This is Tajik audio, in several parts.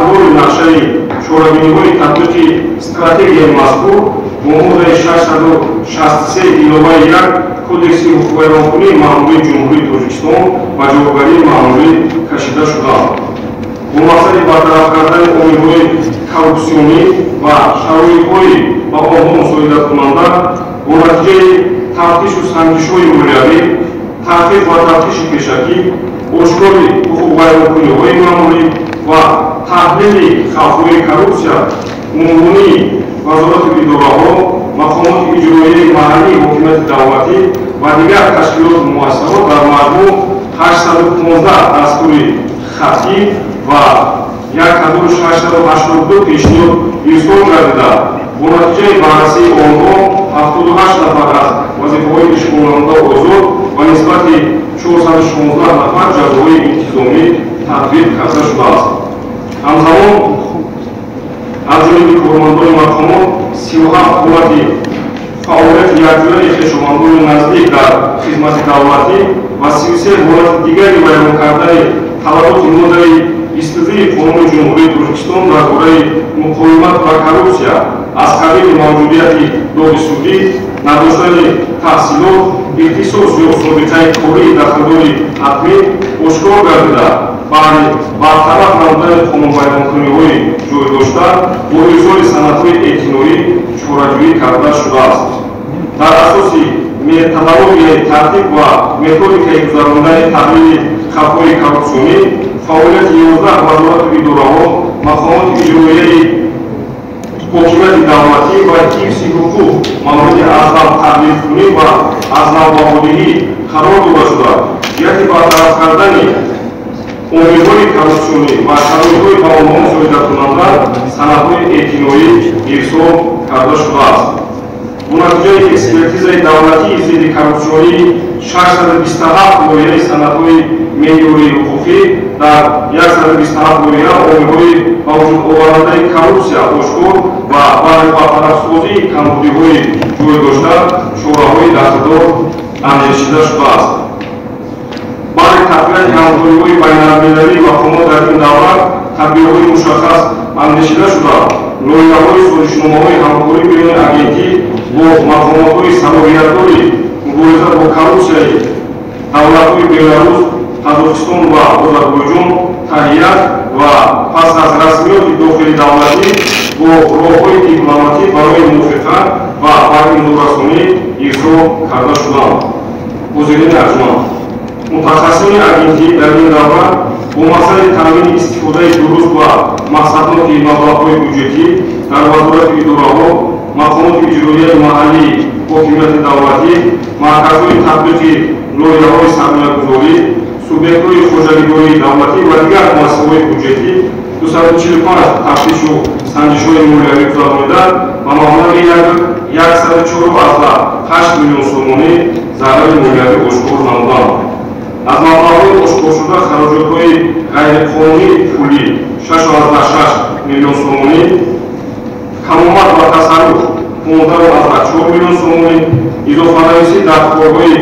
شورای نقشه شورای تطبیق استراتژی مذکور მომდევნო 663 დილოვაია კოდექსი უხმეროებული მამული ჯუმჰური თურქისტონ მაჯობარი მამული ქაშიდაშულა უმახსარი ბატარაფგარდანი ომიგური коррупционни ва шароитҳои ба онҳо мусоидаткунанда бо натиҷаи тафтишу сангишҳои мулиявӣ таҳқиқ ва тафтиши пешакӣ ошкори ҳуқуқвайронкуниҳои маъмурӣ ва таҳлили хавфҳои коррупсия умумии вазорати идораҳо мақомоти иҷроияи маҳаллии ҳокимияти давлатӣ ва дигар ташкилоту муассисаҳо дар маҷмӯъ 815 дастури хатӣ ва 1682 пешниҳод ирсол гардида бо натиҷаи баррасии онҳо 78 нафар аз вазифаҳои ишғолнамуда озод ва нисбати 416 нафар ҷазои интизомӣ татбиқ карда шудааст. ҳамзамон аз ҷониби кормандони мақомот 37 ҳолати фаъолияти якҷояи хешовандони наздик дар хизмати давлатӣ ва 33 ҳолати дигари вайрон кардани талаботи моддаи истизии қонуни ҷумҳурии Туркистон дар бораи муқовимат ба коррупсия аз қабили мавҷудияти доғи судӣ, надоштани таҳсилот, ихтисос ё собиқаи кории дахлдори ҳатмӣ ошкор гардида бартараф намудани қонунвайронкуниҳои ҷойдошта бо ирсоли санадҳои эътиноӣ чораҷӯӣ карда шудааст. дар асоси методологияи тартиб ва методикаи гузарондани таҳлили хавфҳои коррупсионӣ фаъолияти 11 вазорату идораҳо мақомоти иҷроияи ҳокимияти давлатӣ ва ҳифзи ҳуқуқ мавриди аз нав таҳлилкунӣ ва аз навбаҳодиҳӣ қарор дода шуда ҷиҳати бартараф кардани омилҳои коррупсионӣ ва шароитҳои ба онҳо мусоидакунанда санадҳои эътиноӣ ирсол карда шудааст. бо натиҷаи экспертизаи давлатии зидди коррупсионии 627 лоиҳаи санадҳои меъёрии ҳуқуқӣ дар 127 лоиҳа омилҳои ба вуҷуд овардандаи коррупсия ошкор ва барои бартарафсозии камбудиҳои ҷойдошта чораҳои дахлдор андешида шудааст. барои тақвияти ҳамкориҳои байналмилалии мақомот дар ин давра тадбирҳои мушаххас андешида шуда лоиҳаҳои созишномаҳои ҳамкорӣ байни агентӣ бо мақомотҳои салоҳиятдори мубориза бо коррупсияи давлатҳои беларус, Қазоқистон ва Озарбойҷон таҳия ва пас аз расмиёти дохили давлатӣ бо роҳҳои дипломатӣ барои мувофиқат ва ба имзорасонӣ ирсол карда шуданд. ҳозирини арҷуманд, мутахассисони агентӣ дар ин давра бо масъалаи таъмини истифодаи дуруст ва мақсадноки маблағҳои бюҷетӣ дар вазорати идораҳо, мақомоти иҷроияи маҳаллии ҳокимияти давлатӣ, марказҳои татбиқи лоиҳаҳои сармоягузорӣ, субъектҳои хоҷагидории давлатӣ ва дигар муассисаҳои бюҷетӣ 245 тафтишу санҷишҳои молиявӣ гузаронида ба маблағи 104,8 миллион сомонӣ зарари молиявӣ ошкор намуданд. аз маблағҳои ошкоршуда хароҷотҳои ғайриқонунии пулӣ 6,6 миллион сомонӣ, камомат ва тасарруф 15,4 миллион сомонӣ, изофанависӣ дар корҳои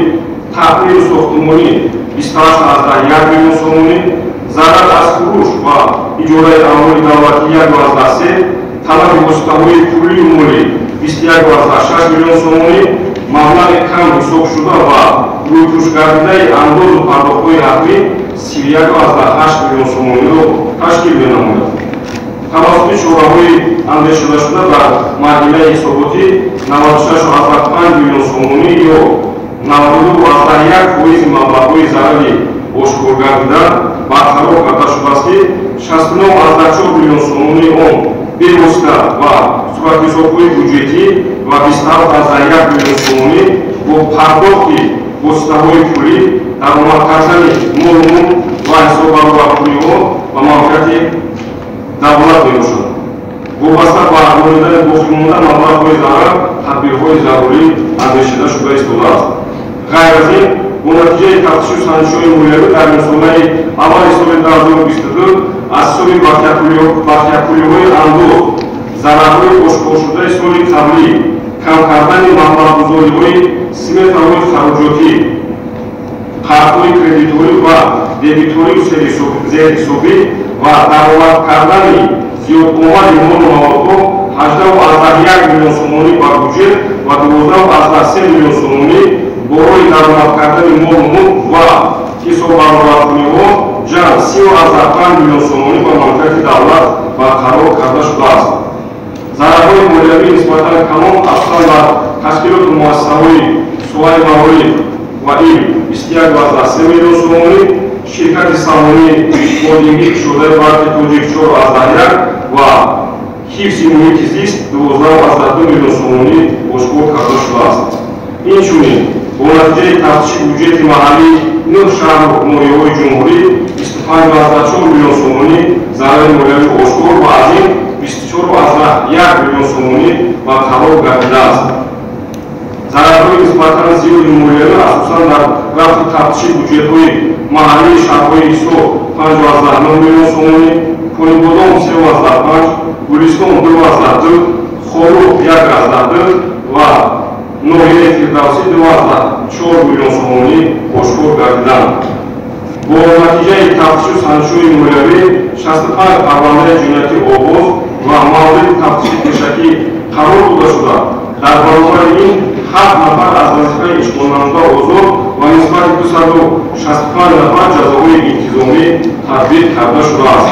таъмиру сохтмонӣ 28,1 миллион сомонӣ, зарар аз фурӯш ва иҷораи амволи давлатӣ 1,3, талаби воситаҳои пулию молӣ 21,6 миллион сомонӣ, маблағи кам ҳисобшуда ва рӯйпӯшгардидаи андозу пардохтҳои ҳатмӣ 31,8 миллион сомониро ташкил менамояд. тавассути чораҳои андешидашуда дар маҳкамаи ҳисоботӣ 96,5 миллион сомонӣ ё 92,1% маблағҳои зарари ошкор гардида барқарор карда шудааст ки 69,4 миллион сомонии он бевосита ва суратҳисобҳои бюҷетӣ ва 27,1 миллион сомонӣ бо пардохти воситаҳои пулӣ даромад кардани молумун ва ҳисоббарваркуниҳо ба мавқеати давлат мебошад. вобаста ба гардонидани бохимонда маблағҳои зарар тадбирҳои зарурӣ андешида шуда истодааст. ғайр аз ин бо натиҷаи тафтишу санҷишҳои молиявӣ дар нисонаи аввали соли 2022 аз ҳисоби бахтиякулиҳои андоз зарарҳои ошкоршудаи соли қаблӣ кам кардани маблағгузориҳои сметаҳои хароҷотӣ, қарзҳои кредиторӣ ва дебиторию зерҳисобӣ ва даромад кардани зиёдомади молу маводҳо 18.1 миллион сомонӣ ба бюджет ва 12.3 миллион сомонӣ борои даромад кардани молу мулк ва ҳисоббаробаркуниҳо ҷамъ 30.5 миллион сомонӣ ба мамлакати давлат барқарор карда шудааст. зарарҳои молиявӣ нисбатан калон асосан дар ташкилоту муассисаҳои соҳаи маориф ва илм 21.3 миллион сомонӣ, ширкати саҳмонии ходимгӣ кушодаи барқи тоҷик 4.1 ва ҳифзи муҳити зист 12.2 миллион сомонӣ ошкор карда шудааст. инчунин бо натиҷаи тафтиши бюджети маҳаллии 9 шаҳру ноҳияҳои ҷумҳурӣ 25.4 миллион сомонӣ зарари молиявӣ ошкор ва аз ин 24.1 миллион сомонӣ барқарор гардидааст. зарарҳои нисбатан зиёди молиявӣ асосан дар рафти тафтиши бюҷетҳои маҳаллии шаҳрҳои ҳисоб 5.9 миллион сомонӣ, Конибодом 3.5, Гулистон 2.2, Хорух 1.2 ва ноҳияи Фирдавсӣ 2.4 миллион сомонӣ ошкор гардиданд. бо натиҷаи тафтишу санҷшӯи молиявӣ 65 парвандаи ҷиноятӣ оғоз ва мавриди тафтиши пешакӣ қарор дода шуда, дар баробари ин 7 нафар аз вазифаи ишғолнамуда озод ва нисбати 265 нафар ҷазоҳои интизомӣ татбиқ карда шудааст.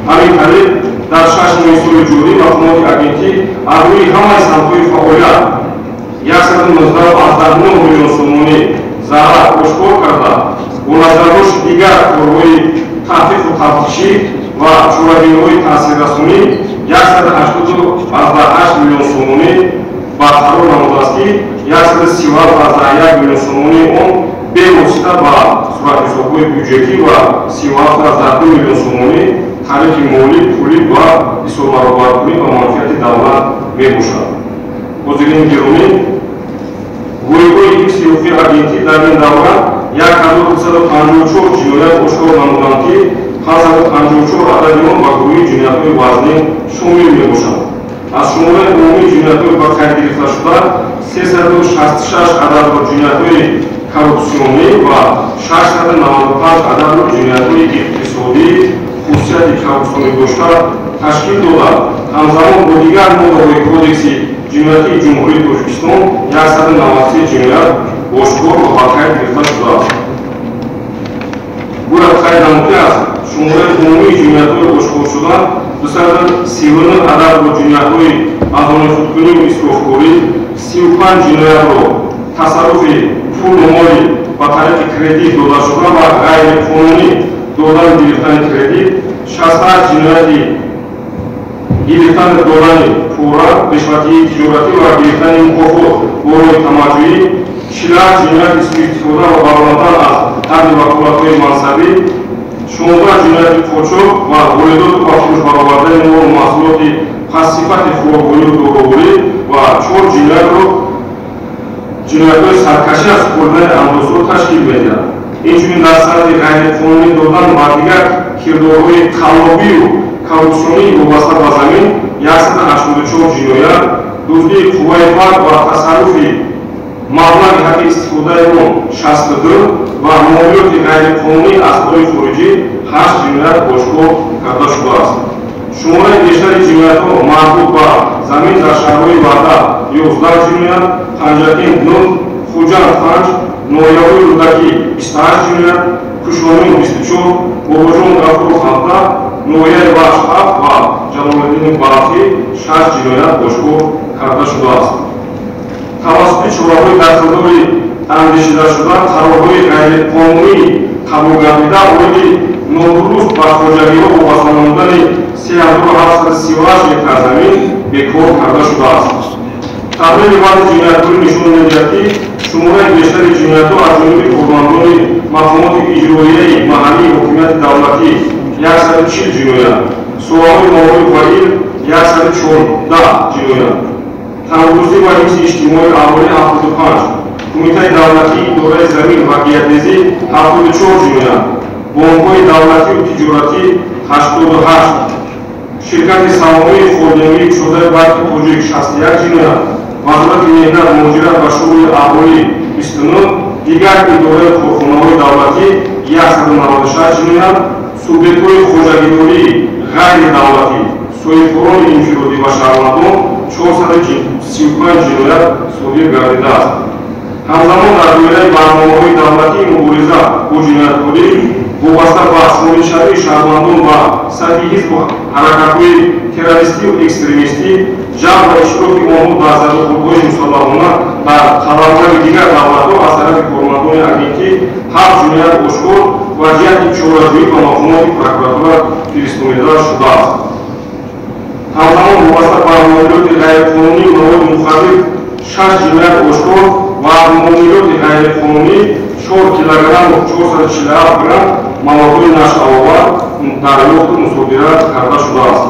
ҳамин тариқ дар 6 моҳи соли ҷорӣ мафҳумоти агентӣ аз рӯи ҳамаи самтҳои фаъолият 119.9 миллион сомонӣ зарар ошкор карда, бо назардошти дигар корҳои таҳқиқу тафтишӣ ва чорабиниҳои таъсиррасонӣ 180.8 миллион сомонӣ барқарор намудааст ки 137.1 миллион сомонии он бевосита ба суратҳисобҳои бюҷетӣ ва 37.2 миллион сомонӣ тариқи молӣ, пулӣ ва ҳисоббаробаркунӣ ба манфиати давлат мебошад. ҳозирини гиромӣ, гӯйҳои ҳифзи ҳуқуқи агентӣ дар ин давра 1254 ҷиноят ошкор намуданд ки 554 адади он ба гурӯҳи ҷиноятҳои вазнин шомил мебошанд. аз шумораи умумии ҷиноятҳои ба қайд гирифта шуда 366 ададро ҷиноятҳои коррупсионӣ ва 695 ададро ҷиноятҳои иқтисодӣ хусусияти коррупсионӣ дошта ташкил дода, ҳамзамон бо дигар моддаҳои кодекси ҷиноятии ҷумҳурии Тоҷикистон 193 ҷиноят ошкор ва ба қайд гирифта шудааст. бояд қайд намуд аст, шумораи умумии ҷиноятҳои ошкоршуда 239 ададро ҷиноятҳои аҳонифуткуниву исрофкорӣ, 35 ҷиноятро тасарруфи пулу моли ба тариқи кредит додашуда ва ғайриқонунӣ додани гирифтани кредит, 68 ҷинояти гирифтани додани пора, ришватии тиҷоратӣ ва гирифтани мукофот борои тамаҷҷӯӣ, 48 ҷинояти суистифода ва баромадан аз ҳадди ваколатҳои мансабӣ, 16 ҷинояти қочоқ ва волидоту ба фурӯш баровардани молу маҳсулоти пассифати хӯрокворию дороворӣ ва 4 ҷиноятро ҷиноятҳои саркашӣ аз супоридани амдозҳо ташкил медиҳад. инчунин дар санади ғайриқонунӣ додан ва дигар кирдорҳои қаллобию коррупсионии вобаста ба замин 184 ҷиноят, дуздии қувваи барқ ва тасарруфи маблағи ҳаққи истифодаи он 62 ва муомилоти ғайриқонунии асбоби хориҷӣ 8 ҷиноят ошкор карда шудааст. шумораи бештари ҷиноятҳо марбут ба замин дар шаҳрҳои Ваҳда 11 ҷиноят, Панҷакин 9, Хуҷанд 5, ноҳияҳои Рӯдакӣ 28 ҷиноят, Кушонин 24, Бобожон Гафуров 17, ноҳияи Вахш 7 ва Ҷалолиддин Балхӣ 6 ҷиноят ошкор карда шудааст. тавассути чораҳои дастгирдори андешидашуда қарорҳои ғайриқонунӣ қабул гардида оиди нодуруст ба хоҷагиҳо вобаста намудани 3738 гектар замин бекор карда шудааст. таҳлили баъзи ҷиноятҳои нишон медиҳад ки шумораи бештари ҷиноятҳо аз ҷониби кормандони мафҳумоти иҷроияи маҳаллии ҳокимияти давлатӣ 140 ҷиноят, соҳаҳои маориф ва илм 114 ҷиноят, тандурустӣ ва ҳифзи иҷтимоии аҳолӣ 75, кумитаи давлатии идораи замин ва геодезӣ 74 ҷиноят, бонкҳои давлатию тиҷоратӣ 88, ширкати саҳмонии ходимгии кушодаи барқи тоҷик 61 ҷиноят, вазорати меҳнат, муҳоҷират ва шуғули аҳолӣ 29, дигар идораи корхонаҳои давлатӣ 196 ҷиноят, субъектҳои хоҷагидории ғайридавлатӣ Soiforoni infirodի վաշարմատում 435 ջինոյակ սովիր գարդիդաս։ Համզամոն դարդույրայի բանմողովի դավլակի մուգուրիզա ու ջինարդորի Բուբաստապա շմորիշարի շարմանդում բա սատիհիզ հարակակույի թերարիստի ու էքստրեմիստի ժամ վայշրոքի մոհու դազարու խուրգոյ մուսալաղունա դա խավարվարի դիգար դավլատո ասարակի կորմատոնի ագինքի հավ ջունյար օշկոր վաջյակի չորաժույի պամախումովի պրակուրատուրա Պիրիստումեդար շուդաց։ Համզամոն Բուբաստապա հայերքոնունի մոհոյ մուխավիր շաշ ջունյար օշկոր վարմոնիլոտ հայերքոնունի 4 կիլոգրամ ու 440 գրամ молодой наш авар дарёхту мусобират карда шудааст.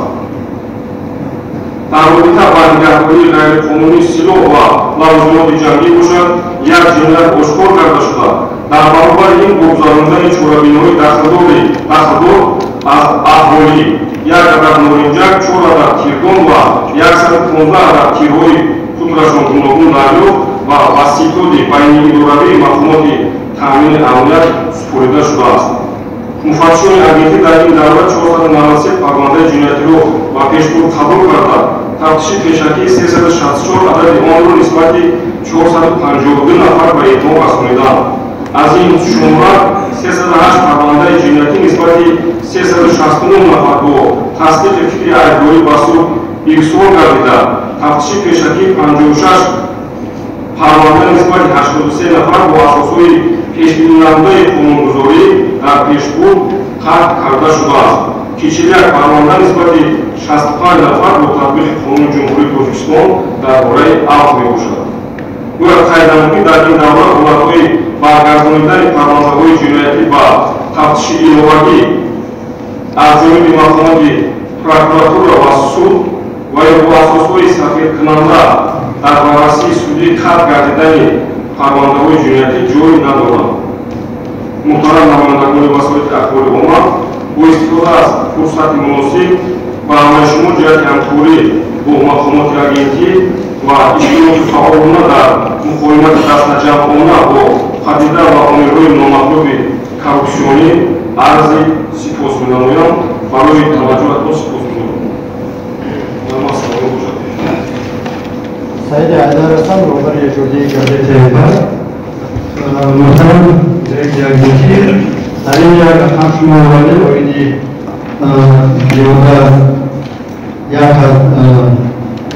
Дар робита ба нигаҳдории ғайриқонунӣ силоҳ ва лавозимоти ҷангӣ бошад, як ҷиноят ошкор карда шуда. Дар баробари ин гузарондани чорабиноҳои дахлдор аз аҳолӣ, як адад норинҷак, 4 адад тирдон ва 115 адад тирҳои худрашон гуногун дарёфт ва васитоти байниидоравии мақомоти таъмини амният супорида шудааст. Муфаттишони агенти дар ин давра 493 парвандаи ҷиноятиро ба пешбур қабул карда, тафтиши пешакии 364 адади онро нисбати 452 нафар ба иттиҳом расониданд. Аз ин шумора 308 парвандаи ҷиноятӣ нисбати 369 нафар бо тасдиқи фикри айбдорӣ ба суд ирсол гардида, тафтиши пешакии 56 парванда нисбати 83 нафар бо асосҳои пешбинандаи қонунгузорӣ дар пешбур қатъ карда шудааст ки 41 парванда нисбати 65 нафар бо татбиқи қонуни ҷумҳурии Тоҷикистон дар бораи афв мебошад. Гӯя қайданамӣ дар ин давра ҳолатҳои баргардонидани парвандаҳои ҷиноятӣ ба тафтиши иловагӣ аз ҷониби мақомоти прокуратура ва суд ва ё бо асосҳои сафедкунанда дар баррасии судӣ қатъ гардидани парвандаҳои ҷиноятӣ ҷой надорад. Муҳтарам намояндагони васоити ахбори омма, бо истифода аз фурсати муносиб ба ҳамаи шумо ҷиҳати ҳамкорӣ бо мақомоти агентӣ ва иштироки фаъолона дар муқоимати дастаҷамъона бо падида ва омилҳои номатлуби коррупсионӣ арзи сипос менамоям. Барои таваҷҷӯҳатон сипос менамоям. Said Aydar Hasan, Rover Yeshudi Gazete Muhtaram Direktor Agenti, Aliya Hamşum Ovali oyuni Yoga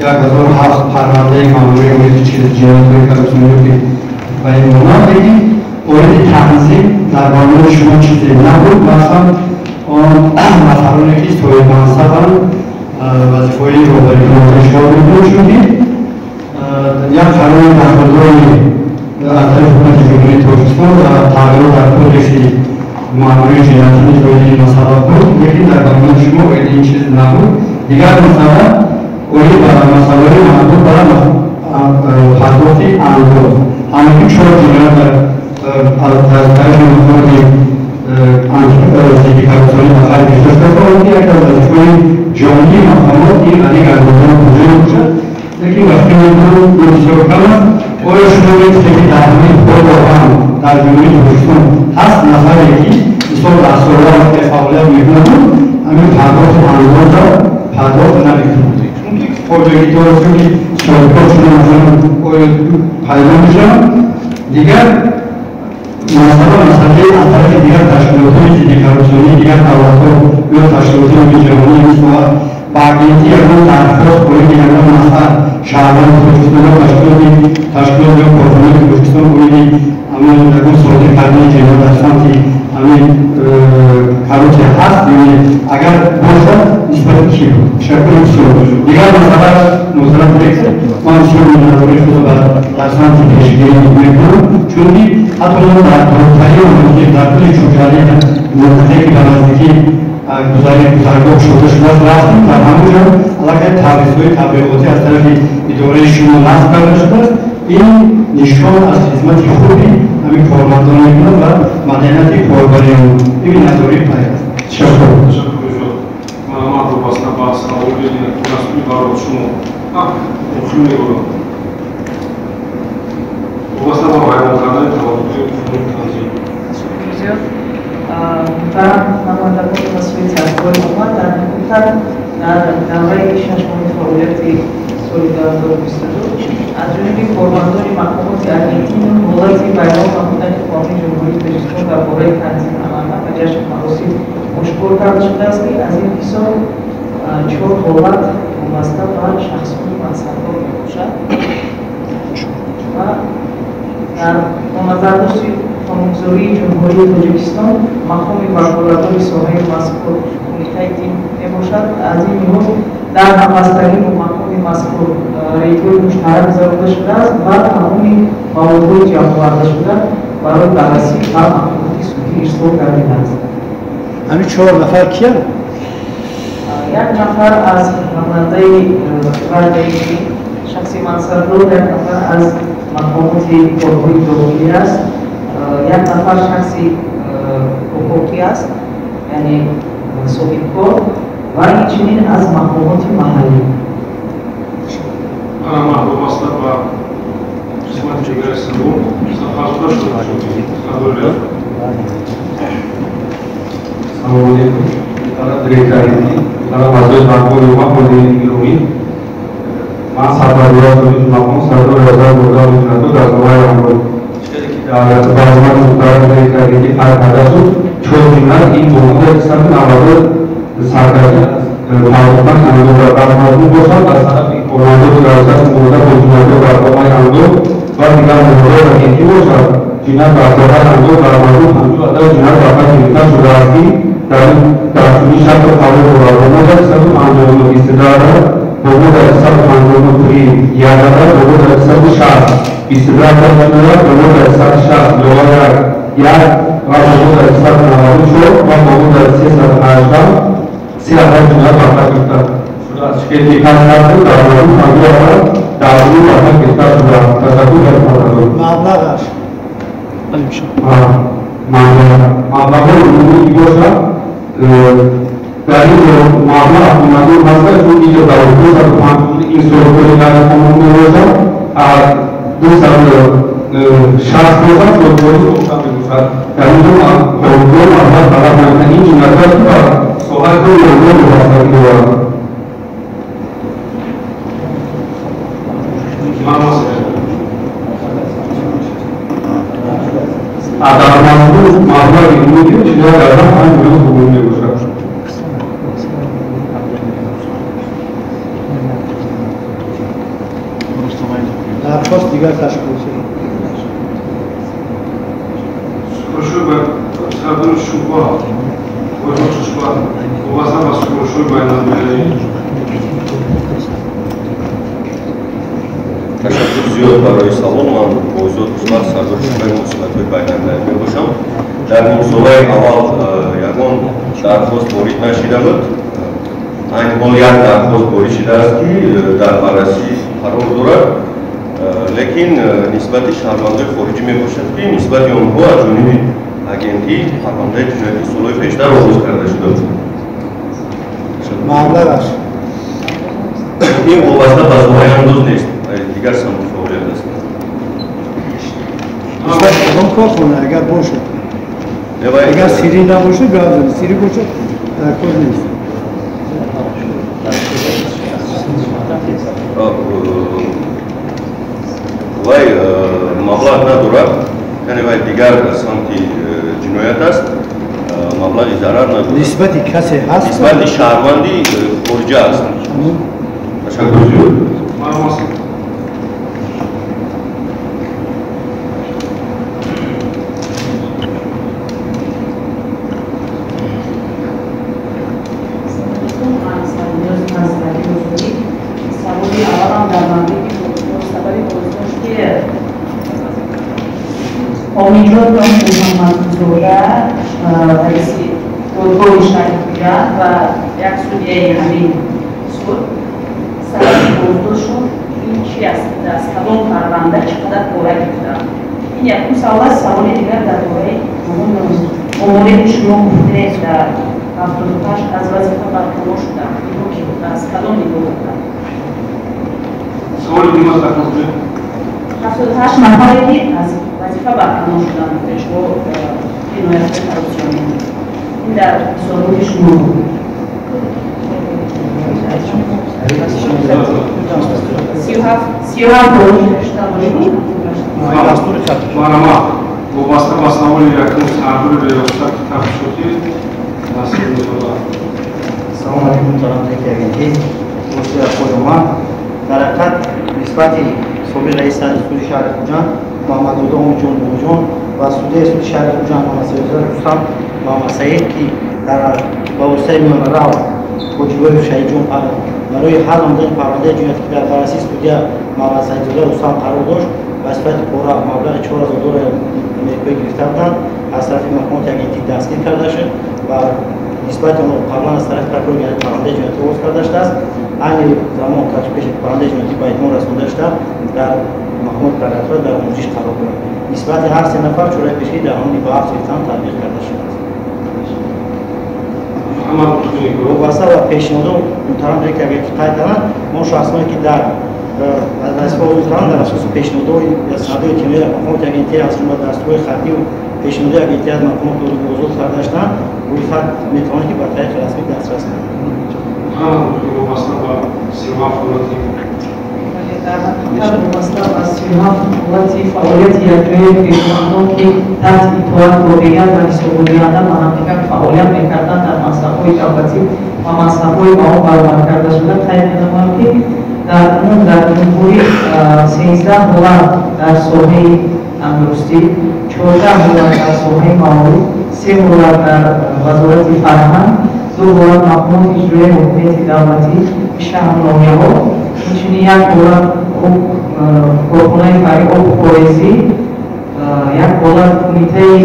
Yakazor Has Parvandai Mamuri oyuni Çiz Cihazı Karusunu Bayım Ona Peki oyuni Tanzim Darbanlı Şuma Çizdi Nabur Masam on Masaloneki Soyman Saban Vazifoyi Rover Yeshudi як қануни дахлдори аз тарафи ҳукумати ҷумҳурии Тоҷикистон тағйирот дар кодекси муомилаи ҷиноятӣ ниҷои масъала буд, лекин дар баромади шумо оиди ин чиз набуд. Дигар масъала оид ба масъалаҳои марбут ба пардохти андоз. Ҳамаки 4 ҷиноят аз тарафи мақомоти зидди коррупсионӣ ба хайр пеш доштааст. оиди як аз вазифаҳои ҷонибии мақомот ин алик андозаро пурҷоӣ бошад. Lekin vaqti mevzu ko'rsatamiz. O'sha shuningdek ta'lim program dar Jumhuriyat To'g'riston has nafariki misol dasturlar va faoliyat mehnati amin pardozda pardoz nabiqdi. Chunki xo'jalik to'g'risida shirkatlar uchun paydo bo'lgan digar masalalar tarafi digar tashkilotlar jiddiy korrupsioniy digar davlatlar va tashkilotlar jahoniy misol bag'iyati yakun tarafdor bo'lgan yakun masala Şahane To'g'riston tashkilot va korxonalar To'g'riston bo'yicha amal yakun sodiq qilgan jinoyatlardan amin korrupsiya haq ya'ni agar bo'lsa nisbatan kim shakl usul digar masala muzarat bo'lsa man shu nazorat qilib darsan tashkil etmoqchiman chunki hatto dar tayyor dar cho'chalik muntazam balandligi گزارگاه شده شما رفتیم در همون جا علاقه تعویض‌های تبلیغاتی از طرف اداره شما نصب کرده شده است. این نشان از خدمت خوبی همین کارمندان ایران و مدنیت کاربری این نظری پای است. تشکر. معلومات رو بسته با سوالات مسئول برای شما. خوبی بود. بسته با بیان کردن توافقی تنظیم. Muhtaram namazlarımız vasfiyeti akbol olma dan muhtar در دوره ششمین فعالیت سولیداریته 22 از جانب فرماندار مقامات ارژنتین حالتی بیان نمودن قانون جمهوری تاجیکستان درباره تنظیم عملکرد و جشن مراسم مشغول کرده شده است که از این حساب 4 حالت وابسته به شخصان منصبدار میباشد و در نظر داشت قانونگذاری جمهوری تاجیکستان مقام وکالت‌های ساحه مذکور کمیته تیم میباشد. از این لحاظ در همبستگی با مقام مذکور ریتوی مشترک ضرورت شده است و تمامی موادهای جمع آورده شده برای بررسی و مقامات صوتی ارسال گردیده است. همین 4 نفر کیان؟ یک نفر از نماینده وزارتی شخصی منصبدار، یک نفر از مقامات کارهای داخلی است، یک نفر شخصی حقوقی است یعنی صاحب کار و همچنین از مقامات محلی. محبوب مصطفى قسمت جگر سلوم صفحه شد السلام علیکم. Para direktur ini, para masuk bangku rumah mendiri rumit, masa berdua tujuh maupun 1,200 dan semua yang ber. Jadi bahwa utara direktur ini ada tu, cuma ini bukan satu nama tu, sahaja melakukan anggota maupun bosan dasar di komando dasar semua bosan berapa anggota, bahkan anggota yang itu bosan, jika bahasa anggota maupun anggota atau jika bahasa kita sudah di dan ini satu hal yang berbeda satu anggota istidrada, berbeda satu anggota free, yang ada berbeda satu syar istidrada juga berbeda satu syar luar yang berbeda satu anggota, berbeda satu harga, siapa juga bahkan kita sudah sekitar satu tahun anggota tahun bahkan kita sudah satu tahun. Mablag. Mablag ini juga dari mana aku masa itu dia tahu tu satu macam instrumen perjalanan komunikasi itu tu satu syarat tu satu syarat dan itu kalau apa kalau mana ini juga ada soal tu yang bahasa kita ada masuk masalah ini juga ada yang hubungannya besar. Darpost diğer taşkınlısı. Скоршуба, садун шуба, возьму шуба, у вас на вас скоршуба и надо. Teşekkür ediyorum برای سلام. من موضوع دوستان سرور شما مثبت بیانگر میباشم. در موضوع اول یکان درخواست وارد نشده بود. این حال یک درخواست وارد شده است که در بررسی قرار دارد. لیکن نسبت شهروندان خارجی میباشد که نسبت آنها از جانب اجنتی پرونده جنایتی سالهای پیشتر آغاز کرده شده بود. Mablag است. این وابسته به زبان اندوز نیست. دیگر سمت فعالیت است. هم کار کنه اگر باشه. اگر سیری نباشه گازه، سیری باشه در کار نیست. وای مبلغ ندارد، یعنی وای دیگر سمت جنایت است. مبلغی ضرر ندارد. نسبتی کسی هست؟ نسبت شهروندی خارجی است. تشکر می‌کنم. امیدوار دارم که محمد دوره رئیسی دادگاه شهریار و یک سودیه همین سود سبب بازداشتشون این چی است؟ از کدام پرونده چقدر پاره گرفتن؟ این یکم سوال است. سوال دیگر درباره مورد شما گفتید در 78 از وظیفه برکنار شدن. اینو که از کدام نیرو بودن؟ سوال دیگه مطرح کنید. 78 نفری از وظیفه برکنار شدن شما جنایت کارپسیونی این در سالهای شما بود. Сиҳа боишта бошед. Марама вобаста ба саволи якум сардори беёфта китаб шуди насиб мешавад. Салом алейкум ҷаноби агентӣ. Мусия худума дар ҳақиқат нисбати собиқ раиси суди шаҳри Хуҷанд Муҳаммад Рудо Омиҷон Буҷон ва судяи суди шаҳри Хуҷанд Муҳаммад Саидзода Рустам Муҳаммад Саид ки дар ба воситаи миёнарав ҳоҷибоев Шаҳиҷон барои ҳал намудани парвандаи ҷиноятӣ ки дар бароси судя Муҳаммад Саидзода Рустам қарор дошт ба сифати пора маблағи 4000 доллари амрикоӣ гирифта буданд аз тарафи маҳкамати агентӣ дастгир карда шуд ва нисбати он қаблан аз тарафи прокурори генерали парвандаи ҷиноятӣ оғоз карда шудааст. Айни замон ки пеши парвандаи ҷиноятӣ ба этмом расонда шуда дар маҳкамати прокуратура дар омӯзиш қарор бурад. Нисбати ҳар се нафар чораи пешгирӣ дар ҳамони ба ҳафт гирифтан татбиқ карда шудааст. вобаста ба пешниҳодо муҳтарам директор агентӣ қайд карданд мо шахсоне ки дар вазифа ҳозир шуданд дар асоси пешниҳодҳои санадҳои тимои маҳкамати агентӣ аз ҷумла дастурҳои хатию пешниҳодҳои агентӣ аз маҳкамат олии озод карда шуданд рӯи хат метавонад ки ба тариқи расмӣ дастрас кунад. вобаста ба 37 ҳолати дар ҳақиқат вобаста ба 37 ҳолати фаъолияти якҷояи пешниҳодҳо ки таҳт итоат тобеян ва ҳисоббудианда ба ҳақиқат фаъолият мекарданд дар мансабҳои давлатӣ ва мансабҳои ба он баромад карда шуда қайд менамоям ки дар умум дар ҷумҳурӣ 13 ҳолат дар соҳаи тандурустӣ, 14 ҳолат дар соҳаи маориф, 3 ҳолат дар вазорати фарҳанг, 2 ҳолат маҳкамати иҷроияи ҳокимияти давлатӣ, шаҳрноҳияҳо, инчунин 1 ҳолат корхонаи фаръи обу ҳоизӣ, 1 ҳолат кумитаи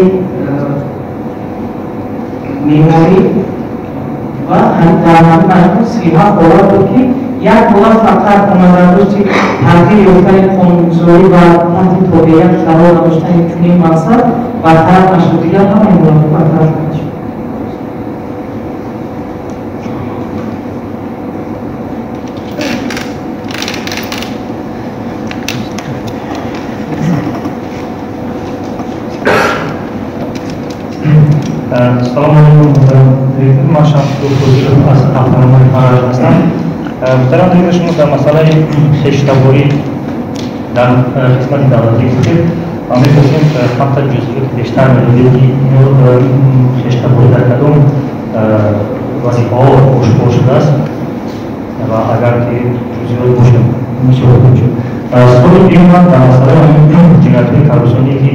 меъморӣ ва дар ҳамин маҷмӯъ 37 ҳолат буд ки 1 ҳолат фақат омададошти тағйир ёфтани қонунгузорӣ ва таҳти тобеян қарор доштани чунин мақсад бартараф нашуд. Дигар ҳамаи мурофиқ бартараф шуда. Салом алейкум, ман Шамсур Фурӯшов аз автономияи Фараж ҳастам. Муҳтарам директор, шумо дар масъалаи хештаборӣ дар хизмати давлатӣ гуфтед ва мепурсем ҳамта ҷузъиёти бештар медодед ки хештаборӣ дар кадом вазифаҳо ошкор шудааст ва агар ки ҷузъиёт бошад мешавад мешуд. Суоли дуюм ман дар масъалаи ҷиноятҳои коррупсионӣ ки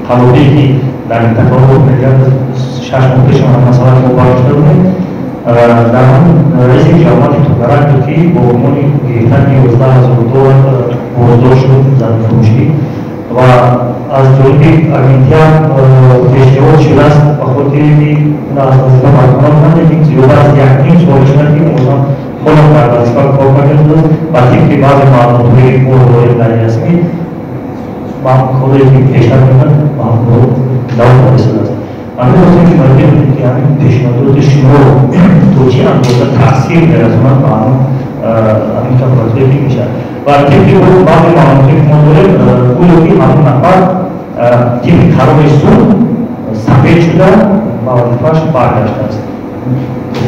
қалобие ки дар минтақаҳо мегӯяд 6 моҳ пеш масъалаи мо бардошта будем дар ҳамин раиси ҷамъияти тугарак буд ки бо унвони гирифтани 11000 доллар боздошт шуд занфурӯшӣ ва аз ҷониби агентиам пешниҳод шудааст ба хотири ки аз вазифа баркунор кунад ки зиёда аз 1.5 сол шуда ки озан холам дар вазифа кор карда шудааст ба тибқи баъзе маълумотҳои мо дорем дар расмӣ ходаи ки пештар мекунад ба давом расидааст. Мехостем ки маҷбур будем ки ҳамин пешниҳодоти шумо то чӣ андоза таъсир мерасонад ба ҳамин кафолатҳое ки мешавад ва тибқи баъзе маълумотҳое ки мо дорем гӯё ки ҳамин нафар тибқи қарори суд сафед шуда ба вазифааш баргаштааст.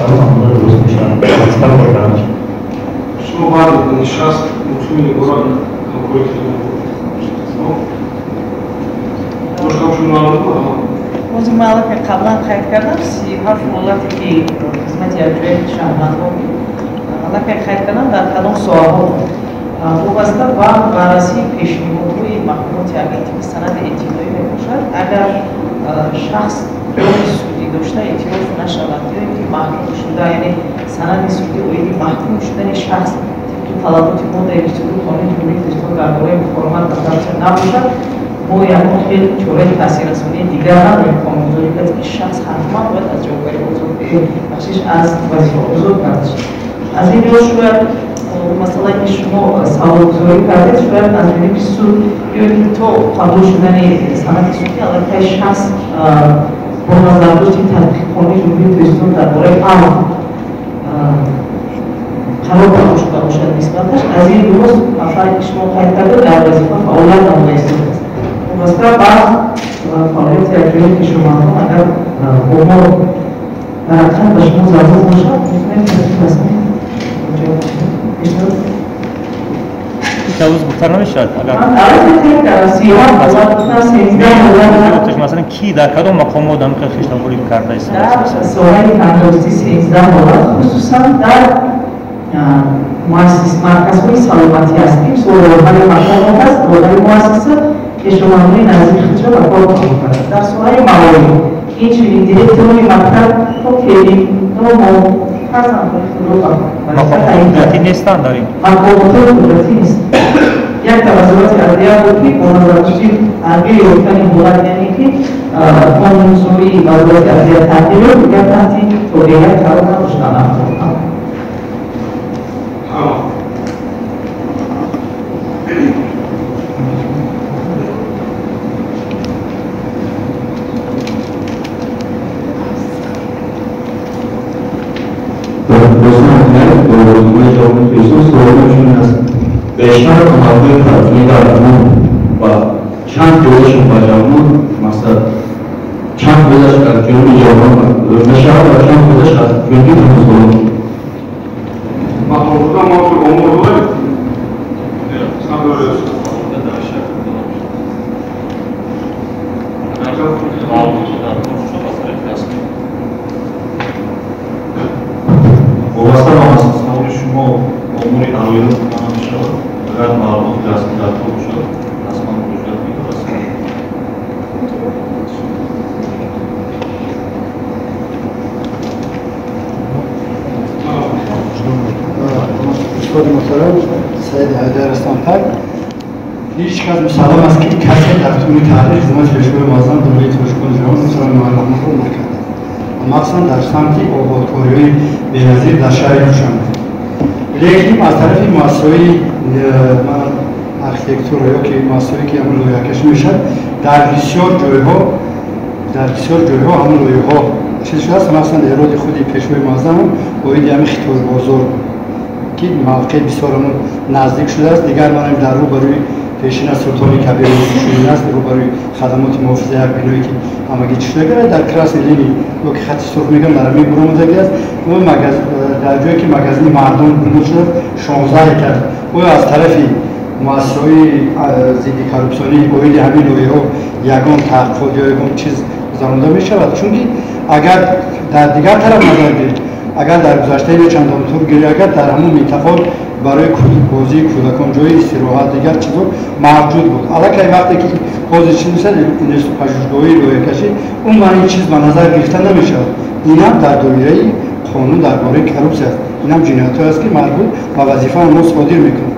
андоза дуруст мешавад вазифа кор карда мешавад. шумо баъд нишаст мусулини бора ҳамкорӣ кардем. Ози маъла ки қаблан қайд кардам 37 ҳолате ки хизмати якҷояи шаҳрвандҳо аллакай қайд кардам дар кадом соҳаҳо вобаста ба баррасии пешниҳодҳои маҳкамати агентӣ ки санади эътиноӣ мебошад агар шахс ҷои судӣ дошта эътироф нашавад ё ки маҳкум шуда яъне санади судӣ оиди маҳкум шудани шахс тибқи талаботи моддаи 22 қонуни ҷумҳурии Ҳиндистон дар бораи муқовимат ба коррупсия набошад мо ягон хеле чораи таъсиррасонии дигар надорем қонунгузорӣ кард ки шахс ҳатман бояд аз ҷавобгарӣ озод бахшиш аз вазифа озод карда шавад. аз ин ҷо шояд масъалае ки шумо саволгузорӣ кардед шояд аз ҷониби суд ё ки то қабул шудани санади судӣ аллакай шахс бо назардошти татбиқи қонуни ҷумҳурии Ҳиндистон дар бораи амн қарор карда шуда бошад нисбаташ аз ин лиҳоз нафаре ки шумо қайд кардед дар вазифа фаъолият намуда истодааст. вобаста ба фаъолияти якҷояи кишоварвандон агар бо мо дар ҳақиқат ба шумо зарурат бошад митавонед расмӣ تجاوز بهتر نمیشد اگر گفتش مثلا کی در کدام مقام و دم که خشتابوری کرده است در سوال تندرستی 13 دلار خصوصا در مرکزهای سلامتی هستیم سوالهای مقامات است سوالهای مؤسسه که شماره نزدیک خود را کار کنید در سوال موارد این چنین دیرکتوری مکتب تو که نو قدرتی نیستن داریم مقامات قدرتی نیست یک توسط عدلیه بود که مناظره‌چی تغییر یافتن حالت یعنی که قانون‌سازی وزارت عدلیه تغییر رو دیگر تحت توجیه قرار نداشتن بیشتر کمک‌های فرضی در امور و چند جوش مجموع مثلا چند بودش از جنوب جوان نشان و چند بودش از جنوبی مسلمان مخلوقات ما تو امور داریم وابسته به مؤسسه‌های شما امور علایق تمام شد اگر معلومات رسمی در طور شد حتما مراجعه می‌کنید. استاد محترم سید حیدر استانپر هیچ کس مسلم است که کسی در طول تاریخ خدمت پیشوای معظم دوره توشکن جهان مثلا معلومات رو نکرده مخصوصا در سمت آبادکاری‌های بی‌نظیر در شهر دوشنبه لیکن از طرف مؤسسه‌های ارکیتکتور یا که مؤسسه‌ای که همون لایحه‌کشی میشد در بسیار جایها همون لایحه‌ها چیز شده است مثلا اراد خودی پیشوای معظم باید همین خطور بازار که موقع بسیار همون نزدیک شده است دیگر منم در رو بروی پیشین سلطان کبیر شیرین است رو بروی خدمات محافظه یک بینایی که همگی چی شده کرده در کلاس لینی رو که خط سرخ میگم در همین گروه مدگی است اون در جایی که مگزین مردم بنود شده 16 کرد او از طرفی مؤسسه‌های ضد کارپسیونی باید همین لایحه‌ها یگان تحقیقات یا یگان چیز گذرانده می شود چون اگر در دیگر طرف نظر گیریم اگر در گذشته چندان طور گیری اگر در همون منطقه برای بازی کودکان جای استراحت دیگر چیزا موجود بود الان وقتی که حوزه چیز میشه اینست پژوهشگاهی لایحه‌کشی اون معنی چیز به نظر گرفته نمیشه این هم در دایره قانون درباره کروپسی است این هم جنایتی است که مربوط به وظیفه اون صادر میکنه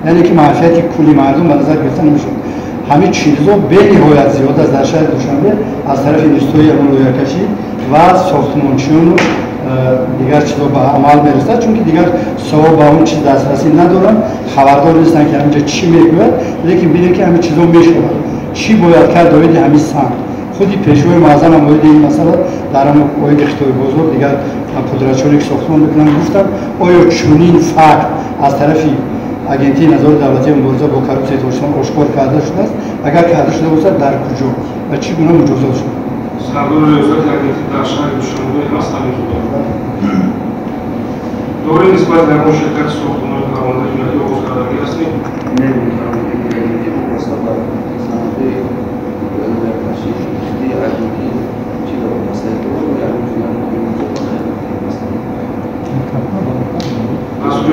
یعنی که معرفت کلی مردم به نظر گرفته نمیشه همین چیزا به نهایت زیاد است در شهر دوشنبه از طرف اینستوی لایحه‌کشی و ساختمانچیان دیگر چیزا به عمل میرسد چون که دیگر صاحب به اون چیز دسترسی ندارن خبردار نیستن که همینجا چی میگوید لیکن ببینید که همین چیزا میشود چی باید کرد باید همین سمت خودی پیشوای معظم هم باید این مسئله در هم باید اختیار بزرگ دیگر قدرتشانی که ساختمان میکنن گفتن آیا چنین فقر از طرفی اجنتی نظر دولتی مبارزه با کروپسی توسعه آشکار کرده شده است اگر کرده شده باشد در کجا و چی گونه مجازات شده سردار ریاست اگنتی در شهر دوشنبه هستند دوره نسبت در اون شرکت ساختمان پرونده جنایتی آغاز کردگی هستیم؟ نمی‌تونم بگم اگنتی وابسته به صنعت لایحه‌کشی اگنتی چی داره مسئله داره یا مسئول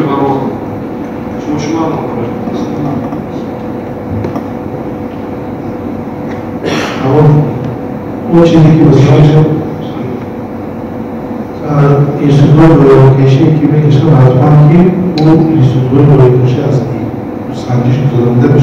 برای شما اون چیزی که بسیار اینستیتوت لایحه‌کشی که میکشه حتما که اون اینستیتوت لایحه‌کشی از سنجش گذارنده بشه